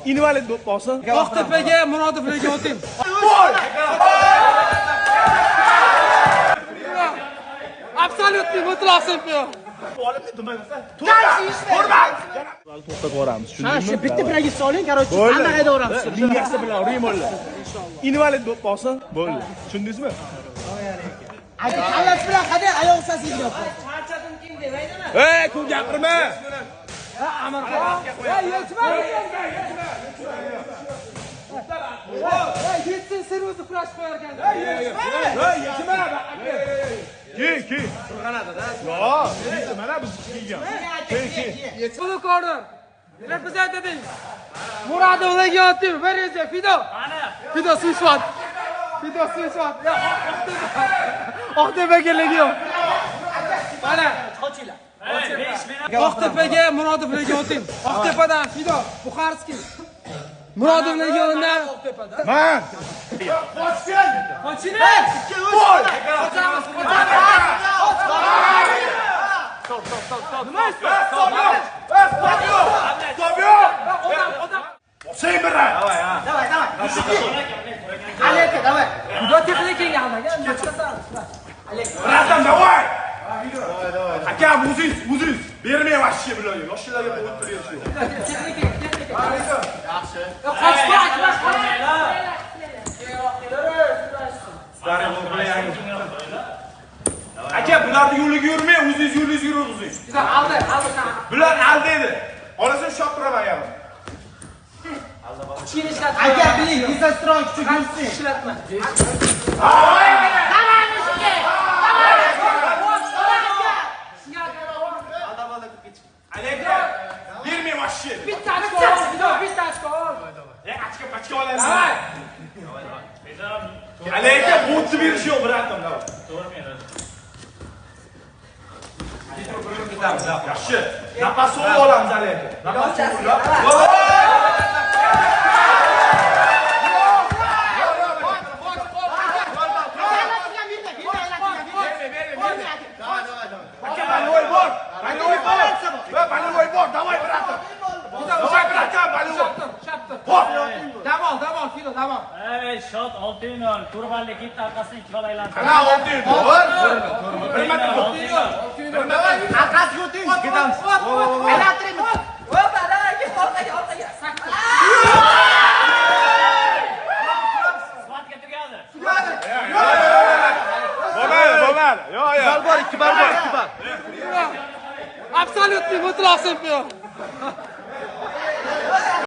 invalid bo'lib qolsin. Oqtepaga, Murodovlarga o'ting. Absolutniy mutlaq chempion. To'xtatib yuboramiz. Shu bitta pragis soling, короче, hamma qaydaveramiz. Lingasi bilan rimollar. Invalid bo'lib qolsin. Bo'ldi. Tushundingizmi? Aka kallas bilan qanday oyoq sasiga yopdi? Qanchadan kim deydimi? Ey, ku gapirma. Ha, Amirxon. Ey, yetmadi. Ey, yetsin sen o'zi kurash qo'yar ekan. Ey, yetma. Ki. Turg'anadi-da. Yo'q, mana biz kelgan. Full corner. Represent eding. Murodovlarga o'ting. Bir reja Fido. Fido Sushvat. Ya, Oqtepaga legion. Mana, qochinglar. Oqtepaga, Murodovlarga o'ting. Oqtepadan Fido, Buxarskiy. Murodovlarga o'ndan Oqtepadan. Man. Qochinglar. Voy! Qochamiz. Stop. Nima istiyor? Odam. Sen bira. Давай. Aleka, давай. Fido texnikaga almaga. Bratdan, давай. Aka, muziz. Bermay vashchi bilan. Yoshlarga qo'yib turish yo'q. Texnika. Yaxshi. Qochma, akmas qolmaylar. Aka, bularni yo'liga yurmay, o'zingiz yo'lingizga yurg'izing. Fido aldi. Bular aldaydi. Olasini shoptiraman yana. Aka, biling, izastron kuchuk yursin. Ishlatma. Aleka, bermay vashchi. Bitta ochko ol. Achka olayapman. Aleka, bo'tni berish yo'q, bratim, davay. Yaxshi. Nafas olib olamiz, Aleka. Nafas olib. Давай, братан! Davol, Fido, davol. Ey, shot 6-0. Turbanlik ikkita orqasini ikki aylantirdi. Ana 6-0. Bir marta 6-0. Arkasiga o'ting, ketamiz. Aylantiramiz. Squatga tugadi. Bo'lmaydi. Yo'q. Ikki bar bor. Absolutniy mutlaq chempion.